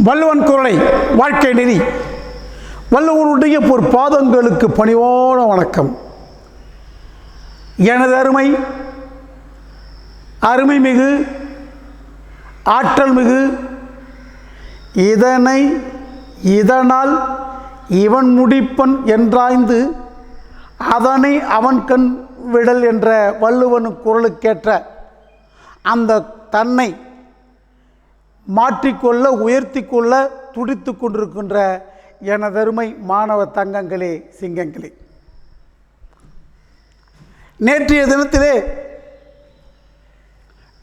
வள்ளுவன் குரலை வாழ்க்கை நெறி. வள்ளுவனுடைய ஒரு பாதங்களுக்கு பணிவான வணக்கம். எனது அருமை மிகு ஆற்றல் மிகு இதனால் இவன் முடிப்பன் என்றாய்ந்து அதனை அவன் கண் விடல் என்ற வள்ளுவன் குரலுக்கேற்ற அந்த தன்னை மாற்றிக்கொள்ள உயர்த்தி கொள்ள துடித்து கொண்டிருக்கின்ற எனதருமை மாணவ தங்கங்களே, சிங்கங்களே, நேற்றைய தினத்திலே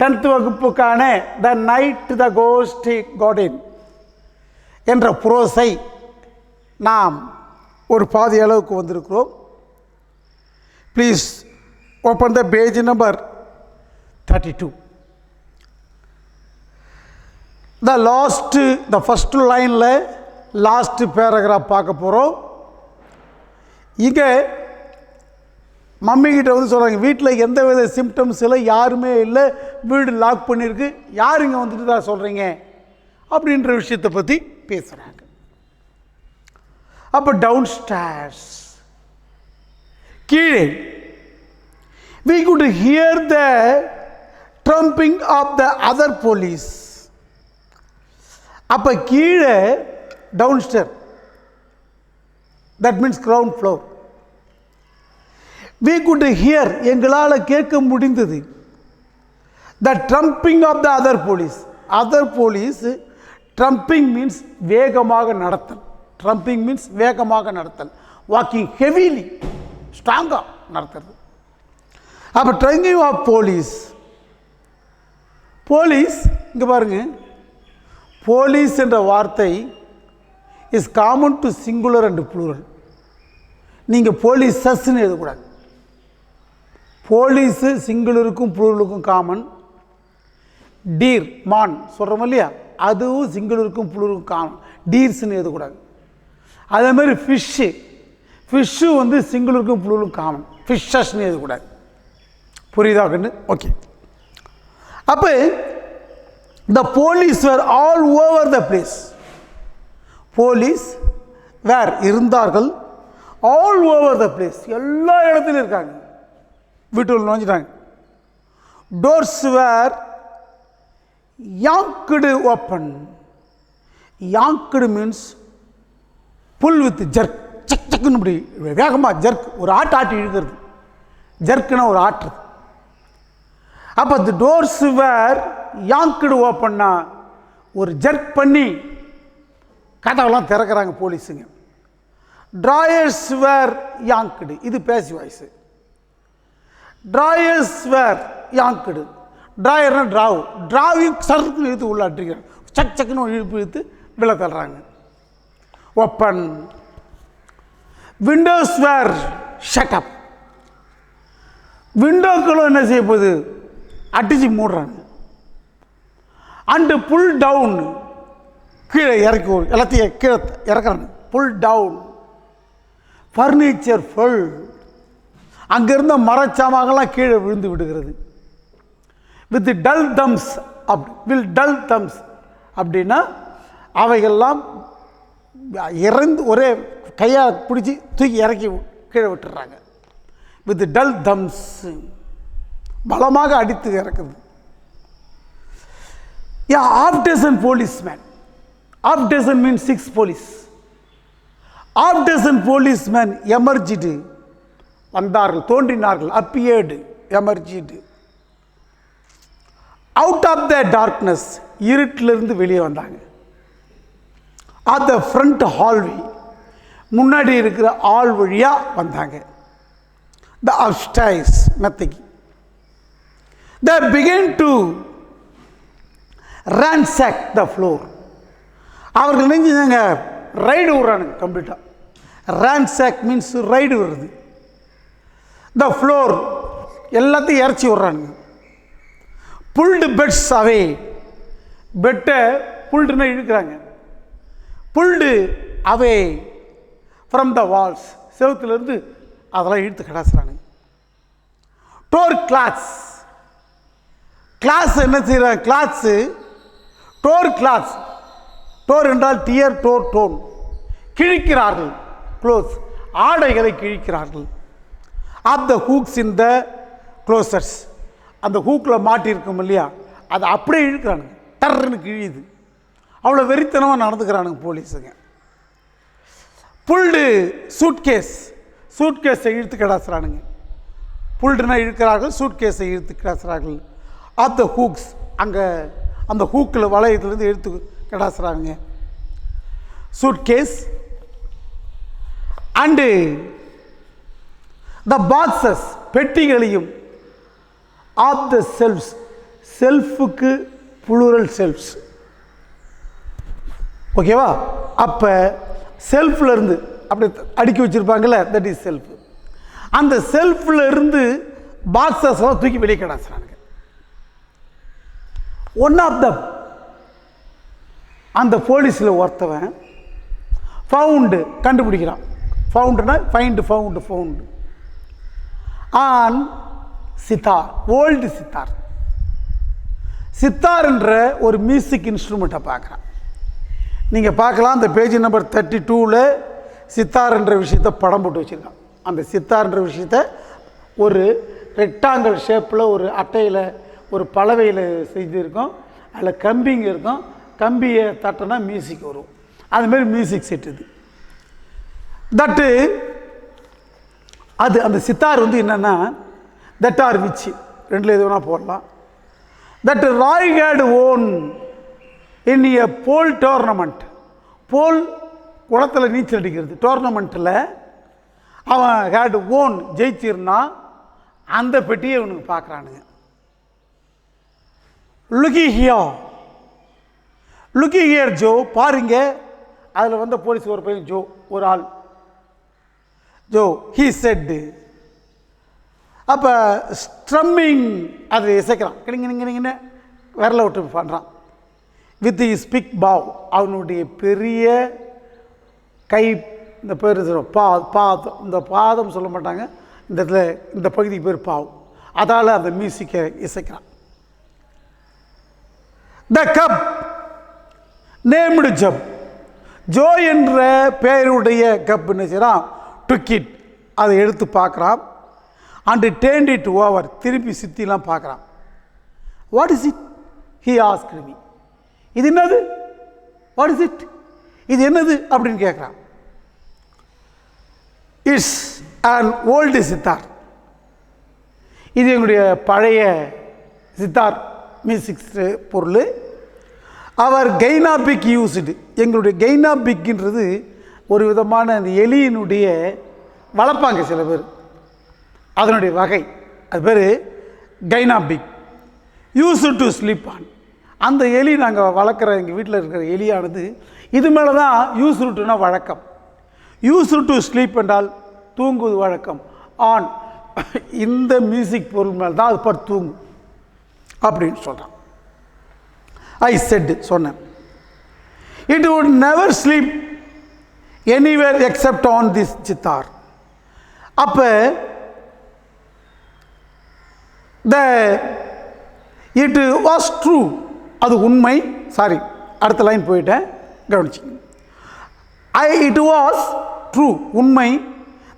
10th வகுப்புக்கான the night the ghost got in என்ற புரோஸை நாம் ஒரு பாதி அளவுக்கு வந்திருக்கிறோம். Please open the page number 32. the first லைனில் லாஸ்ட் பேராகிராஃப் பார்க்க போகிறோம். இங்கே மம்மிக்கிட்ட வந்து சொல்கிறாங்க, வீட்டில் எந்த வித சிம்டம்ஸ் இல்லை, யாருமே இல்லை, வீடு லாக் பண்ணியிருக்கு, யார் இங்கே வந்துட்டு தான் சொல்கிறீங்க அப்படின்ற விஷயத்தை பற்றி பேசுகிறாங்க. அப்போ டவுன் ஸ்டேர்ஸ் கீழே we could hear the trumping of the other police. அப்போ கீழே down stair, that means ground floor. we could hear, எங்களால் கேட்க முடிந்தது, the trumping of the other police. trumping means வேகமாக நடத்தல். trumping means வேகமாக நடத்தல், வாக்கிங் ஹெவிலி, ஸ்ட்ராங்காக நடத்துறது. அப்போ ட்ரங்கிங் ஆஃப் போலீஸ் இங்கே பாருங்க, போலீஸ் என்ற வார்த்தை is common to singular and plural. நீங்கள் போலீஸஸ்ன்னு எழுதக்கூடாது. போலீஸு சிங்குலருக்கும் ப்ளூரலுக்கும் காமன். டீர் மான் சொல்கிறோம் இல்லையா, அதுவும் சிங்குலருக்கும் ப்ளூரலுக்கும் காமன். டீர்ஸ்ன்னு எழுதக்கூடாது. அதேமாதிரி ஃபிஷ்ஷு வந்து சிங்குலருக்கும் ப்ளூரலுக்கும் காமன். ஃபிஷ்ஷஸ்ன்னு எழுதக்கூடாது. புரியுதா கண்ணு? ஓகே. அப்போ the police were all over the place. Police were இருந்தார்கள், all over the place, எல்லா இடத்துலையும் இருக்காங்க. வீட்டுக்குள்ள நுழைஞ்சிட்டாங்க. Doors were yanked open. Yanked means pull with jerk. சக் சக்குன்னு இப்படி வேகமாக ஜர்க், ஒரு ஆட்டி இழுக்கிறது. ஜர்க்குன்னா ஒரு ஆற்று. அப்போ தி டோர்ஸ் வேர் யாங்க்டு ஓப்பன்னா ஒரு ஜர்க் பண்ணி கதவெல்லாம் திறக்கிறாங்க போலீஸுங்க. ட்ராயர்ஸ் வேர் யாங்க்டு, இது பேசி வாய்ஸு. ட்ராயர்ஸ் வேர் யாங்க்டு. ட்ராயர்னா டிராவிங் சர்க்குன்னு இழுத்து உள்ள அட்டிக்கிறாங்க. சக் சக்குன்னு இழுப்பு இழுத்து விழ தள்ளுறாங்க. ஓப்பன். விண்டோஸ் வேர் ஷட்டப். விண்டோக்களும் என்ன செய்ய போகுது, அடிச்சு மூடுறாங்க. அண்டு புல் டவுன், கீழே இறக்கி எல்லாத்தையும் கீழே இறக்குறாங்க. Pull down. ஃபர்னிச்சர் ஃபுல், அங்கிருந்த மரச்சாமான்லாம் கீழே விழுந்து விடுகிறது. வித் டல் தம்ஸ் அப்படின்னா அவைகள்லாம் இறந்து ஒரே கையால் பிடிச்சி தூக்கி இறக்கி கீழே விட்டுறாங்க. வித் டல் தம்ஸ், பலமாக அடித்து இறக்குது. half dozen policemen. half dozen means 6 police. half dozen policemen emerged, வந்தார்கள், தோன்றினார்கள். appeared, emerged out of the darkness, இருட்டிலிருந்து வெளியே வந்தாங்க. at the front hallway, முன்னாடி இருக்கிற ஆள் வழியா வந்தாங்க. the upstairs மெத்தைக்கு. they began to ransack the floor. அவர்கள் நினைஞ்சாங்க, ரைடு விடுறானுங்க கம்ப்ளீட்டாக. ransack மீன்ஸ் ரைடு வருது. the floor எல்லாத்தையும் இறச்சி விட்றானுங்க. pulled beds away. பெட்டை புல்டுன்னா இழுக்கிறாங்க. pulled away from the walls, செவுத்துலேருந்து அதெல்லாம் இழுத்து கடாசுறானுங்க. tore cloths. கிளாஸ் என்ன செய்கிறாங்க, கிளாத்ஸு டோர் கிளாத்ஸ் டோர் என்றால் டியர், டோர், டோன். கிழிக்கிறார்கள். க்ளோஸ், ஆடைகளை கிழிக்கிறார்கள். Off the hooks in the closets, அந்த ஹூக்கில் மாட்டியிருக்கும் இல்லையா, அதை அப்படியே இழுக்கிறானுங்க. டர்ன்னு கிழியுது. அவ்வளோ வெறித்தனமாக நடந்துக்கிறானுங்க போலீஸுங்க. புல்டு சூட்கேஸ், சூட்கேஸை இழுத்து கிடாசுறானுங்க. புல்டுனா இழுக்கிறார்கள், சூட்கேஸை இழுத்து கிடாசுறார்கள். ஆஃப் த ஹூக்ஸ், அங்கே அந்த ஹூக்கில் வளையத்துலேருந்து இழுத்து கிடாசுறாங்க. சூட்கேஸ் அண்டு த பாக்ஸஸ், பெட்டிகளையும். ஆஃப் த செல்ஃப்ஸ், செல்ஃபுக்கு புளூரல் செல்ஃப்ஸ், ஓகேவா? அப்போ செல்ஃபில் இருந்து அப்படி அடுக்கி வச்சுருப்பாங்கள்ல, தட் இஸ் செல்ஃப். அந்த செல்ஃபில் இருந்து பாக்ஸஸ் தூக்கி வெளியே கிடாசுறானுங்க. ஒன் ஆஃப் தம், அந்த போலீஸில் ஒருத்தவன் ஃபவுண்டு கண்டுபிடிக்கிறான். ஃபவுண்டுனா find, found, found on zither, old zither. Zither என்ற ஒரு மியூசிக் இன்ஸ்ட்ருமெண்ட்டை பார்க்குறான். நீங்கள் பார்க்கலாம், அந்த பேஜ் நம்பர் 32ல் சித்தார் என்ற விஷயத்தை படம் போட்டு வச்சுருக்கான். அந்த சித்தார் என்ற விஷயத்தை ஒரு ரெக்டாங்கிள் ஷேப்பில் ஒரு அட்டையில் ஒரு பலவையில் செஞ்சுருக்கோம். அதில் கம்பிங்க இருக்கும். கம்பியை தட்டினா மியூசிக் வரும். அதுமாரி மியூசிக் செட் இது. தட்டு அது அந்த சித்தார் என்னென்னா தட் ஆர் விச், ரெண்டில் எது வேணால் போடலாம். That Roy had won in a pool tournament. Pool குளத்தில் நீச்சல் அடிக்கிறது. டோர்னமெண்ட்டில் அவன் ஹேட் ஓன் ஜெயிச்சிருந்தா அந்த பெட்டியை இவனுக்கு பார்க்குறானுங்க. Look here, look here Joe, பாருங்க. அதில் வந்த போலீஸ் ஒரு பையன் ஜோ, ஒரு ஆள் ஜோ. ஹீ செட், அப்போ ஸ்ட்ரம்மிங், அதை இசைக்கிறான். கிணிங்கின்னு விரல விட்டு பண்ணுறான். வித் இஸ் பிக் பாவ், அவனுடைய பெரிய கை, இந்த பேர் பாதம், இந்த பாதம் சொல்ல மாட்டாங்க இந்த இடத்துல, இந்த பகுதிக்கு பேர் பாவ். அதால் அந்த மியூசிக்கை இசைக்கிறான். த கப் நேம்டு ஜப், ஜோ என்ற பெயருடைய கப் என்ன செய்கிறான், டுக்கிட், அதை எடுத்து பார்க்குறான். அண்டு டேர்ன்ட் இட் ஓவர், திருப்பி சுற்றிலாம் பார்க்குறான். What is it, he asked me, இது என்னது, வாட் இஸ் இட், இது என்னது அப்படின்னு கேட்குறான். இட்ஸ் அன் ஓல்டு சித்தார், இது எங்களுடைய பழைய சித்தார் மியூசிக் பொருள். அவர் கைனாபிக் யூஸ்டு, எங்களுடைய கைனாபிக்ன்றது ஒரு விதமான அந்த எலியினுடைய வளர்ப்பாங்க சில பேர், அதனுடைய வகை, அது பேர் கைனாபிக். யூஸ்டு டு ஸ்லீப் ஆன், அந்த எலி நாங்கள் வளர்க்குற எங்கள் வீட்டில் இருக்கிற எலியானது இது மேலே தான் யூஸ்டு டுனா வழக்கம். யூஸ்டு டு ஸ்லீப் என்றால் தூங்குவது வழக்கம். ஆன், இந்த மியூசிக் பொருள் மேலே தான் அது படுத்து தூங்கும் அப்படின்னு சொல்கிறான். ஐ செட், சொன்னேன். It would never sleep anywhere accept on this sitar. அப்போ இட் வாஸ் ட்ரூ, அது உண்மை. சாரி, அடுத்த லைன் போயிட்டேன், கவனிச்சிங்க. இட் வாஸ் ட்ரூ, உண்மை.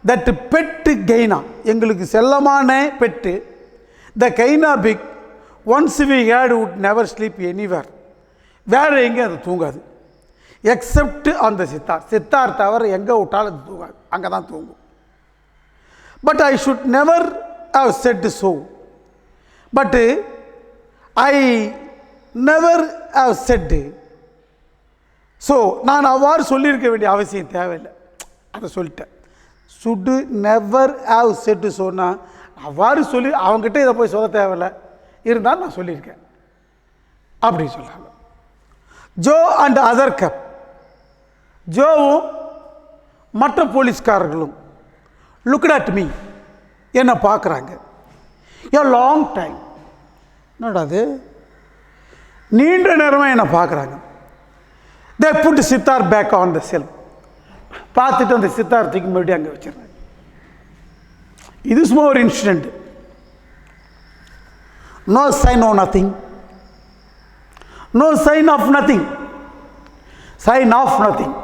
தட் பெட்டு கெய்னா, எங்களுக்கு செல்லமான பெட்டு, த கைனா big ones we had would never sleep anywhere, வேறு எங்கே அது தூங்காது. எக்ஸப்ட் அந்த சித்தார், சித்தார் தவிர எங்கே விட்டாலும் அது தூங்காது, அங்கே தான் தூங்கும். But I should never have said so, but I never have said so, நான் அவ்வாறு சொல்லியிருக்க வேண்டிய அவசியம் தேவையில்லை, அதை சொல்லிட்டேன். சுட்டு நெவர் ஹவ் செட் சொன்னால் அவ்வாறு சொல்லி அவங்ககிட்ட இதை போய் சொல்ல தேவையில்லை, இருந்தால் நான் சொல்லியிருக்கேன் அப்படி சொல்கிறாங்க. ஜோ அண்ட் அதர் கப், ஜோவும் மற்ற போலீஸ்காரர்களும் லுக்ட் அட் மீ, என்னை பார்க்குறாங்க. ஏ லாங் டைம், என்னடா அது, நீண்ட நேரமாக என்னை பார்க்குறாங்க. They put sitar back on the shelf, பார்த்துட்டு அந்த சித்தார் தூக்கி மறுபடியும் அங்கே வச்சிடுறாங்க. இது சும்மா ஒரு incident. No sign of nothing, no sign of nothing. Sign of nothing.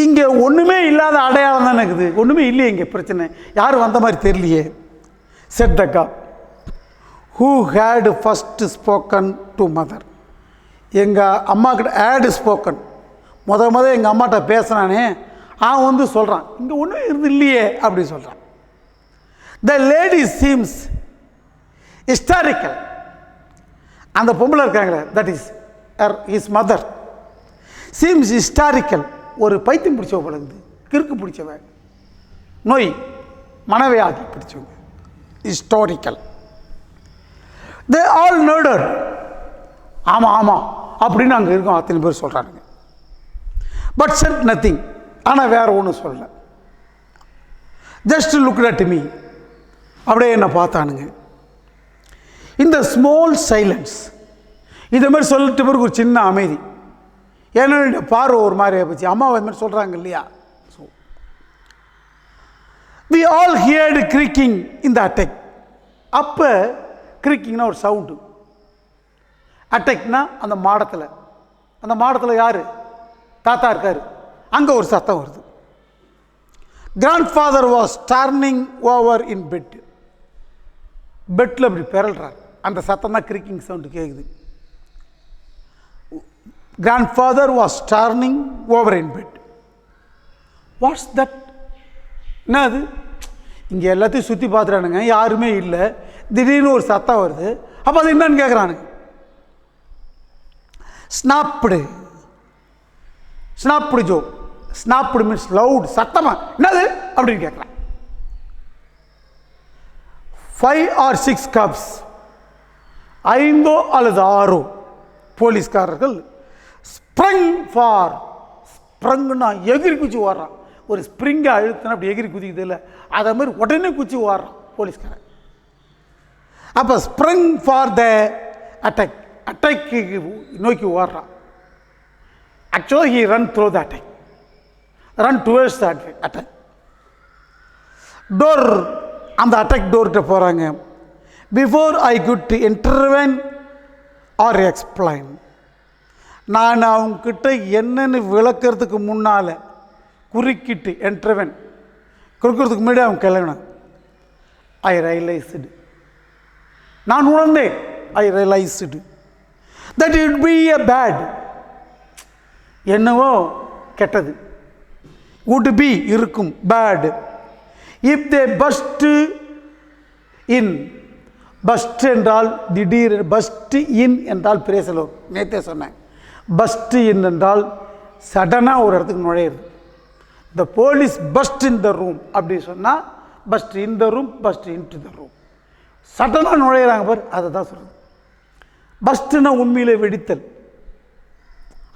இங்கே ஒன்றுமே இல்லாத அடையாளம் தானே இருக்குது, ஒன்றுமே இல்லையே இங்கே பிரச்சனை, யாரும் வந்த மாதிரி தெரியலையே. Said the god who had first spoken to mother. எங்கள் அம்மா கிட்ட ஹேடு ஸ்போக்கன், முத எங்கள் அம்மாட்ட பேசுனானே அவன் வந்து சொல்கிறான், இங்கே ஒன்றும் இருந்து இல்லையே அப்படி சொல்கிறான். The lady seems historical. அந்த பொம்பளை இருக்காங்களே, that is is mother, seems historical. ஒரு பைத்தியம் பிடிச்சவ போல இருக்குது, கிறுக்கு பிடிச்சவ, நோய் மனவியாதி பிடிச்சவங்க, ஹிஸ்டாரிக்கல். They all நர்டர். ஆமாம் ஆமாம் அப்படின்னு அங்கே இருக்கோம் அத்தனை பேர் சொல்கிறானுங்க. But set nothing. ஆனால் வேறு ஒன்றும் சொல்லலை. Just look at me. அப்படியே என்னை பார்த்தானுங்க. இந்த ஸ்மால் சைலன்ஸ், இதை மாதிரி சொல்லிட்டு பிறகு ஒரு சின்ன அமைதி. ஏன்னா பார்வை ஒரு மாதிரி போச்சு, அம்மா அது மாதிரி சொல்கிறாங்க இல்லையா. ஸோ வி ஆல் ஹியர்டு கிரிக்கிங் இந்த அட்டாக். அப்போ கிரிக்கிங்னா ஒரு சவுண்டு, அட்டாக்னா அந்த மாடத்தில் யார் தாத்தா இருக்கார், அங்கே ஒரு சத்தம் வருது. Grandfather was turning over in bed. பெட்டில் அப்படி பிறல்றார், அந்த சத்தம் தான் கிரிக்கிங் சவுண்டு கேட்குது. Grandfather was turning over in bed. What's that? என்ன அது? இங்கே எல்லாத்தையும் சுற்றி பார்த்துறானுங்க, யாருமே இல்லை. திடீர்னு ஒரு சத்தம் வருது. அப்போ அது என்னன்னு கேட்குறானுங்க. Snapped Joe. Snapped means loud, சத்தமாக என்னது அப்படின்னு கேட்குறான். 5 or 6 cups, 5 அல்லது 6 போலீஸ்காரர்கள் ஸ்ப்ரங்னா எகிரி குச்சி ஓடுறான். ஒரு ஸ்ப்ரிங்கை அழுத்தினா அப்படி எகிரி குதிக்குது இல்லை, அதை மாதிரி உடனே குச்சி ஓடுறான் போலீஸ்காரன். அப்போ ஸ்ப்ரங் ஃபார் த அட்டாக்கு நோக்கி ஓடுறான். ஆக்சுவலாக he ran through the attic, run towards the attic. Door, அந்த அட்டாக் டோர்கிட்ட போகிறாங்க. Before I could intervene or explain. நான் அவங்கக்கிட்ட என்னென்னு விளக்கிறதுக்கு முன்னால் குறுக்கிட்டு இன்டர்வென் கொடுக்கறதுக்கு முன்னாடி அவங்க கிளம்பினாங்க. ஐ ரியலைஸ்டு, நான் உணர்ந்தேன். I realised that it be a bad, என்னவோ கெட்டது, would be இருக்கும், bad. If they burst in. Burst என்றால் திடீர், பஸ்ட் இன் என்றால் பிரேசலோ, நேற்றே சொன்னேன். பஸ்ட் இன் என்றால் சடனாக ஒரு இடத்துக்கு நுழையிறது. The police burst in the room அப்படி சொன்னால் burst in the room, burst into the room, சடனாக நுழையிறாங்க பார், அதை தான் சொல்கிறது. பஸ்ட்டுனா உண்மையிலே வெடித்தல்.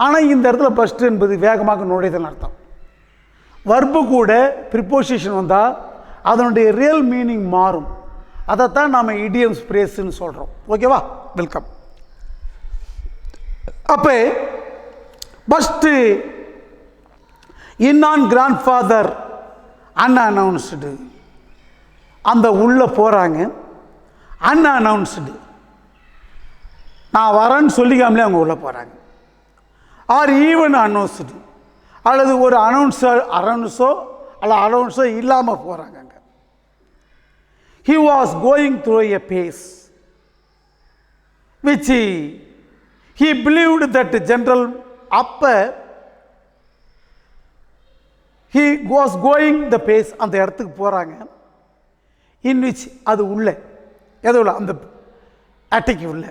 ஆனால் இந்த இடத்துல பஸ்ட் என்பது வேகமாக நுழைதல் அர்த்தம். வர்பு கூட ப்ரிப்போசிஷன் வந்தால் அதனுடைய ரியல் மீனிங் மாறும். அதைத்தான் நாம் இடியம்ஸ் பிரேஸ்ன்னு சொல்கிறோம். ஓகேவா, வெல்கம். அப்போ ஃபஸ்ட்டு இன்னான் கிராண்ட்ஃபாதர் அன்அனௌன்ஸ்டு, அந்த உள்ளே போகிறாங்க. அன்அனௌன்ஸ்டு, நான் வரேன்னு சொல்லிக்காமலே அவங்க உள்ளே போகிறாங்க. ஆர் ஈவன் அனௌன்ஸ்டு, அல்லது ஒரு அனௌன்ஸோ இல்லாமல் போகிறாங்க. அங்கே he was going through a phase which he believed that general அப்போ he was going the pace, அந்த இடத்துக்கு போகிறாங்க. in which அது உள்ள எது உள்ள, அந்த அட்டைக்கு உள்ள.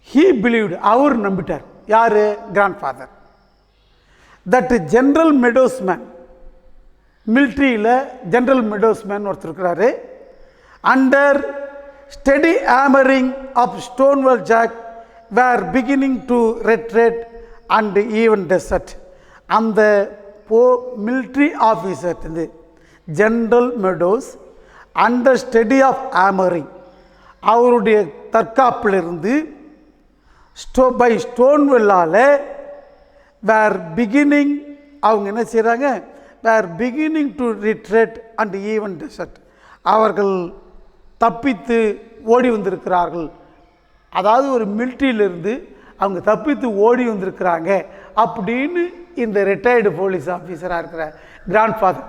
he believed, அவர் நம்பிட்டார். யார்? கிராண்ட்ஃபாதர். தட் ஜென்ரல் மெடோஸ்மேன், மிலிட்ரியில் ஜென்ரல் மெடோஸ்மேன் ஒருத்தர் இருக்கிறாரு. Under steady hammering of Stonewall Jack were beginning to retreat and even desert. அந்த மிலிட்ரி ஆஃபீஸர் வந்து general Meade's under steady of hammering, அவருடைய தற்காப்பிலிருந்து பை ஸ்டோன்வெல்லால் வேர் பிகினிங், அவங்க என்ன செய்கிறாங்க, were beginning to retreat and even desert, அவர்கள் தப்பித்து ஓடி வந்திருக்கிறார்கள். அதாவது ஒரு மிலிட்ரியிலிருந்து அவங்க தப்பித்து ஓடி வந்திருக்கிறாங்க அப்படின்னு இந்த ரிட்டையர்டு போலீஸ் ஆஃபீஸராக இருக்கிற கிராண்ட் ஃபாதர்,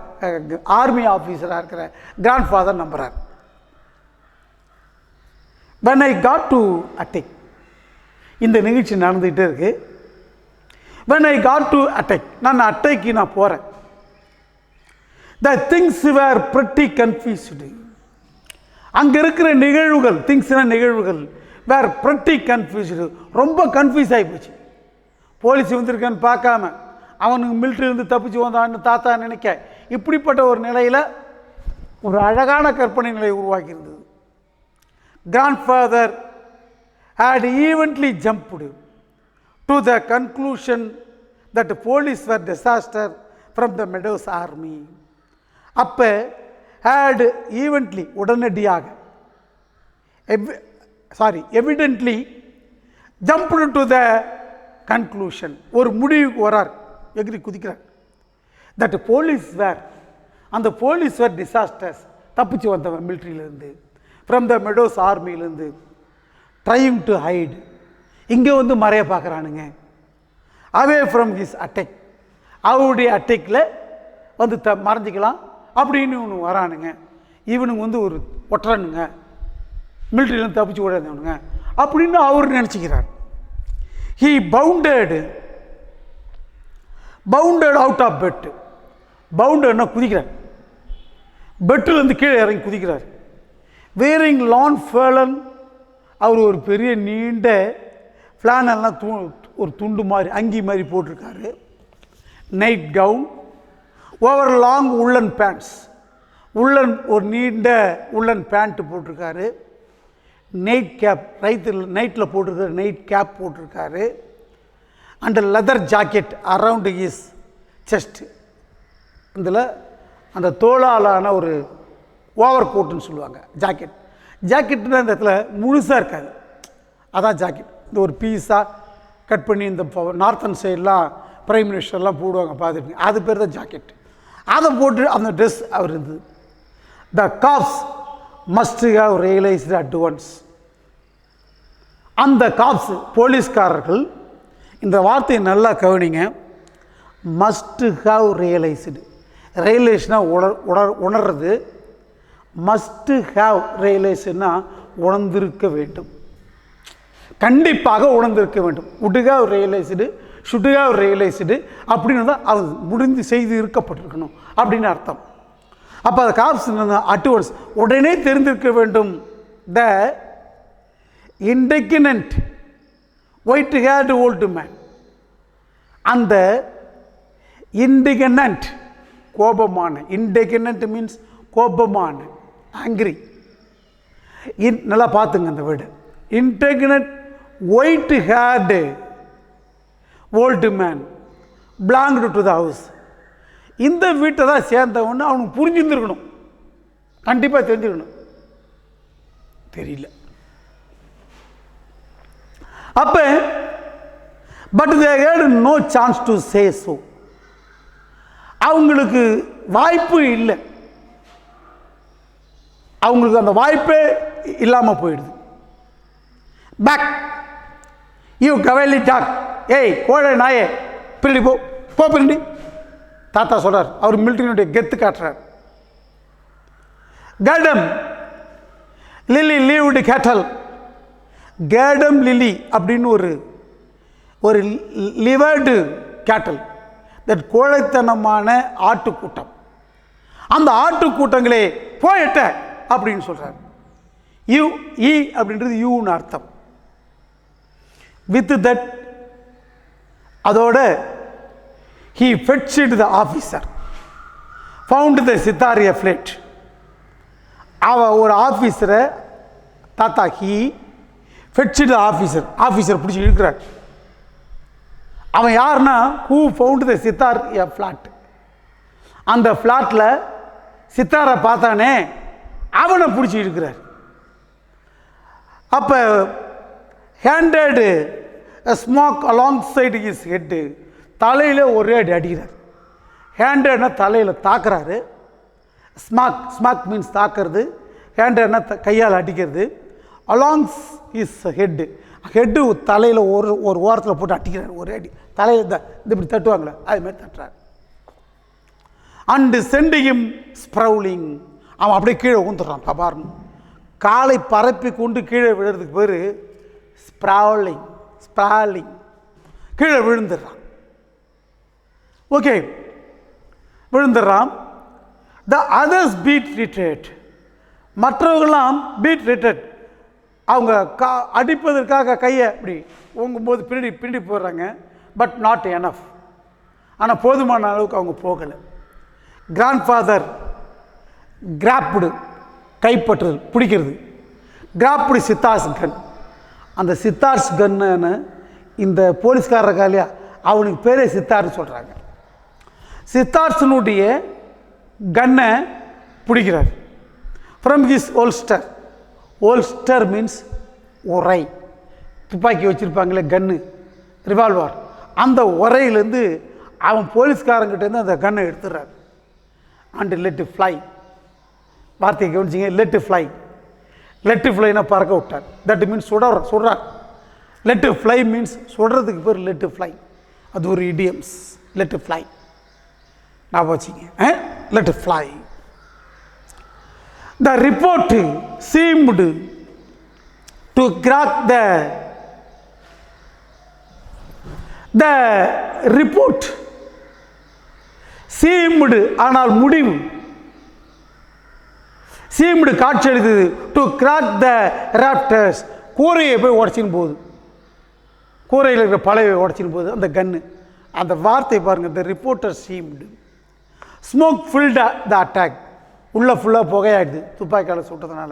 ஆர்மி ஆஃபீஸராக இருக்கிற கிராண்ட் ஃபாதர் நம்புகிறார். when I got to attack, இந்த நிகழ்ச்சி நடந்துகிட்டே இருக்கு. when I got to attack, நான் அட்டைக்கு நான் போகிறேன். the things were pretty confused. அங்கே இருக்கிற நிகழ்வுகள், திங்ஸ்னா நிகழ்வுகள், வேர் pretty confused, ரொம்ப கன்ஃபியூஸ் ஆகி போச்சு. போலீஸ் வந்திருக்கான்னு பார்க்காம அவனுக்கு மிலிட்ரியிலேருந்து தப்பிச்சு வந்தான்னு தாத்தா நினைக்க, இப்படிப்பட்ட ஒரு நிலையில் ஒரு அழகான கற்பனை நிலை உருவாக்கி இருந்தது. Grandfather had eventually jumped to the conclusion that the police were disaster from the Meadows army. அப்போ had eventually, உடனடியாக, evidently jumped to the conclusion, ஒரு முடிவுக்கு வரார், எகிரி குதிக்கிறார். that the police were, அந்த போலீஸ் were disasters, தப்பிச்சு வந்தவன் மிலிட்ரியிலேருந்து, ஃப்ரம் த மெடோஸ் ஆர்மியிலேருந்து, ட்ரைங் டு ஹைட், இங்கே வந்து மறைய பார்க்குறானுங்க, அவே ஃப்ரம் ஹிஸ் அட்டேக், அவருடைய அட்டேக்கில் வந்து மறைஞ்சிக்கலாம் அப்படின்னு இவனு வரானுங்க. இவனுங்க வந்து ஒரு ஒட்டுறானுங்க, மிலிட்ரியிலேருந்து தப்பிச்சு ஓடாதவனுங்க அப்படின்னு அவர் நினச்சிக்கிறார். He bounded out of bed. பவுண்டட்னா குதிக்கிறார், பெட்டிலேருந்து கீழே இறங்கி குதிக்கிறார். வேரிங் லான் ஃபேலன், அவர் ஒரு பெரிய நீண்ட ஃப்ளானெல்லாம் ஒரு துண்டு மாதிரி அங்கி மாதிரி போட்டிருக்காரு. Nightgown, over long woollen pants, woollen ஒரு நீண்ட உள்ளன் பேண்ட்டு போட்டிருக்காரு. நைட் கேப், நைட்டில் போட்டிருக்காரு, நைட் கேப் போட்டிருக்காரு. And leather jacket around his chest, இதில் அந்த தோளாலான ஒரு ஓவர் கோட்டுன்னு சொல்லுவாங்க, ஜாக்கெட். ஜாக்கெட்டுனா இந்த இடத்துல முழுசாக இருக்காது, அதான் ஜாக்கெட். இந்த ஒரு பீஸாக கட் பண்ணி இந்த நார்த்தன் சைடெலாம் பிரைம் மினிஸ்டர்லாம் போடுவாங்க, பார்த்துருப்பீங்க, அது பேர் தான் ஜாக்கெட். அதை போட்டு அந்த ட்ரெஸ் அவர் இருந்தது. The cops must have realised at once. அந்த காப்ஸ், போலீஸ்காரர்கள், இந்த வார்த்தையை நல்லா கவனிங்க, மஸ்ட் ஹவ் ரியலைஸ்டு. ரியலைஸ்னா உணர்றது, மஸ்ட் ஹாவ் ரியலைஸ்னா உணர்ந்திருக்க வேண்டும், கண்டிப்பாக உணர்ந்திருக்க வேண்டும். would have realized, should have realized அப்படின்னு தான் அது முடிந்து செய்து இருக்கப்பட்டிருக்கணும் அப்படின்னு அர்த்தம். அப்போ அது காப்ஸ் அட்வர்ட்ஸ், உடனே தெரிந்திருக்க வேண்டும். த இண்டிகினன்ட் ஒயிட் ஹேர்டு ஓல்டு மேன், அந்த இண்டிகினன்ட் கோபமான, இண்டிகினன்ட் மீன்ஸ் கோபமான, ஆங்கிரி. நல்லா பார்த்துங்க அந்த word, indignant white haired old man belonged to the house. இந்த வீட்டை தான் சேர்ந்தவொன்னு அவனுக்கு புரிஞ்சுருந்துருக்கணும், கண்டிப்பாக தெரிஞ்சுக்கணும், தெரியல. அப்போ but they had no chance to say so, அவங்களுக்கு வாய்ப்பு இல்லை, அவங்களுக்கு அந்த வாய்ப்பே இல்லாமல் போயிடுது. பேக் யூ கவேலி டாக், ஏய் கோழை நாயே பின்னாடி போ, பின்னாடி, தாத்தா சொல்கிறார். அவர் மிலிட்டரியினுடைய கெத்து காட்டுறார். கேடம் லில்லி லீவ்டு கேட்டல், கேடம் லில்லி அப்படின்னு ஒரு லிவர்டு கேட்டல், தட் கோழைத்தனமான ஆட்டுக்கூட்டம், அந்த ஆட்டுக்கூட்டங்களே போயிட்ட அப்படின்னு சொல்கிறார். யூ ஈ அப்படின்றது யூன்னு அர்த்தம். வித் தட், அதோட he fetched the officer, found the sitar afloat. ஒரு ஆஃபீஸரை தாத்தா he fetched the officer, officer பிடிச்சி இழுக்கிறார். அவன் யாருன்னா who found the sitar afloat, அந்த ஃப்ளாட்டில் சித்தாரை பார்த்தானே அவனை பிடிச்சி இழுக்கிறார். அப்போ handed smack along side his head, தலையில் ஒரே அடி அடிக்கிறார். ஹேண்டட்னா தலையில் தாக்குறாரு, ஸ்மாக் மீன்ஸ் தாக்குறது, ஹேண்டட்னா கையால் அடிக்கிறது. அலாங் ஹிஸ் ஹெட்டு, ஹெட்டு தலையில் ஒரு ஓரத்தில் போட்டு அடிக்கிறார், ஒரு அடி தலையில் இந்த இப்படி தட்டுவாங்களே அதுமாதிரி தட்டுறார். அண்டு செண்டியும் ஸ்ப்ரவுலிங், அவன் அப்படியே கீழே ஊந்துடுறான் பபார்னு. காலை பரப்பி கொண்டு கீழே விழுறதுக்கு பேர் ஸ்ப்ராலிங். கீழே விழுந்துடுறான். ஓகே, விழுந்துடுறான். த அதர்ஸ் பீட் ரிட்ரேட், மற்றவர்களாம் பீட் ரிட்ரேட், அவங்க அடிப்பதற்காக கையை இப்படி ஓங்கும்போது பின்னாடி போடுறாங்க. பட் நாட் எனஃப், ஆனால் போதுமான அளவுக்கு அவங்க போகலை. கிராண்ட்ஃபாதர் கிராப்டு, கைப்பற்றுறது, பிடிக்கிறது. கிராப்டு சித்தார்ஸ் கன், அந்த சித்தார்ஸ் கன்னு இந்த போலீஸ்காரர் இல்லையா, அவனுக்கு பேரே சித்தார்னு சொல்கிறாங்க. சித்தார்ஸனுடைய கன்னை பிடிக்கிறார். ஃப்ரம் ஹிஸ் ஓல்ஸ்டர், ஓல்ஸ்டர் மீன்ஸ் உரை, துப்பாக்கி வச்சுருப்பாங்களே கன்னு, ரிவால்வர், அந்த உரையிலேருந்து அவன் போலீஸ்காரங்கிட்டேருந்து அந்த கன்னை எடுத்துடுறார். அண்ட் லெட் ஃப்ளை, வார்த்தையை கவனிச்சிங்க, லெட் ஃப்ளை. லெட் ஃப்ளைனா பறக்க விட்டார். தட் மீன்ஸ் சுடுறார். லெட் ஃப்ளை மீன்ஸ் சுடுறதுக்கு பேர் லெட் ஃப்ளை. அது ஒரு இடியம்ஸ். லெட் ஃப்ளை நான் வச்சிங்க. Let fly. The report seemed to crack the report seemed, ஆனால் முடிவு. சீம்டு காட்சி அளித்தது. டு கிராக் த ராப்டர்ஸ், கூரையை போய் உடச்சின்னு போகுது, கூரையில் இருக்கிற பழைய உடச்சின்னு போகுது அந்த கன்று. அந்த வார்த்தை பாருங்கள், the reporter seemed. Smoke filled the attack, உள்ள ஃபுல்லாக புகையாயிடுது துப்பாக்கியால் சுட்டதுனால.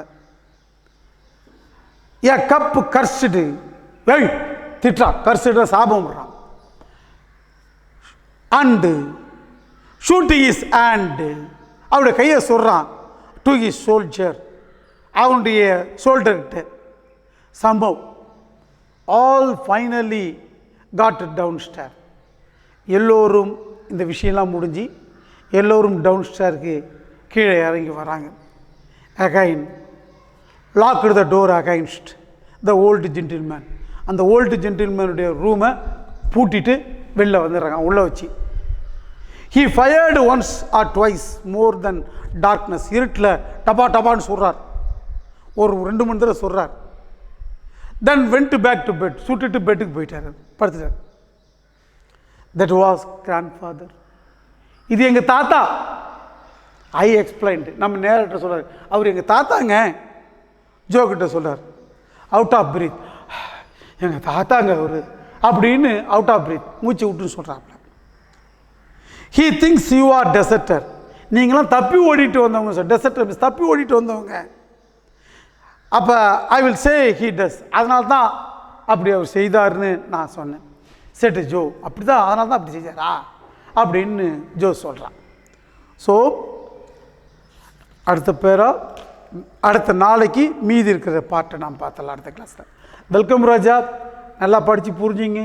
ஏ கப்பு கர்ஸ்டு, ஏய் திட்டான், கர்ஸ்டு சாபம் விடுறான். அண்டு ஷூட்டிங் இஸ் ஹேண்டு, அவருடைய கையை சொல்கிறான். டு ஹிஸ் சோல்ஜர், அவனுடைய சோல்டர்கிட்ட. சம்பவ் all finally got down star, எல்லோரும் இந்த விஷயம்லாம் முடிஞ்சு எல்லோரும் டவுன் ஸ்டாருக்கு கீழே இறங்கி வராங்க. Again locked the door against the old gentleman, அந்த ஓல்டு ஜென்டில்மேனுடைய ரூமை பூட்டிட்டு வெளில வந்துடுறாங்க உள்ளே வச்சு. He fired once or twice more then darkness, இருட்டில் டபான்னு சொல்கிறார், ஒரு 2 மணி நேரம் சொல்கிறார். Then went back to bed, சுட்டுட்டு பெட்டுக்கு போயிட்டார், படுத்துட்டார். தட் வாஸ் கிராண்ட்ஃபாதர், இது எங்கள் தாத்தா. ஐ எக்ஸ்பிளைன்டு, நம்ம நேரிட்ட சொல்கிறார், அவர் எங்கள் தாத்தாங்க. ஜோக்கிட்ட சொல்கிறார், அவுட் ஆஃப் பிரீத், எங்கள் தாத்தாங்க அவர் அப்படின்னு அவுட் ஆஃப் பிரீத், மூச்சு விட்டுன்னு சொல்கிறாங்க. ஹீ திங்ஸ் யூ ஆர் டெசர்டர், நீங்களாம் தப்பி ஓடிட்டு வந்தவங்க சார். டெசர்டர் மீன்ஸ் தப்பி ஓடிட்டு வந்தவங்க. அப்போ I will say he does, அதனால தான் அப்படி அவர் செய்தார்னு நான் சொன்னேன். செட்டு ஜோ, அப்படி தான், அதனால தான் அப்படி செஞ்சாரா அப்படின்னு ஜோ சொல்கிறான். ஸோ அடுத்த நாளைக்கு மீதி இருக்கிற பாட்டை நாம் பார்த்தலாம் அடுத்த கிளாஸில். வெல்கம் ராஜா, நல்லா படித்து புரிஞ்சிங்க.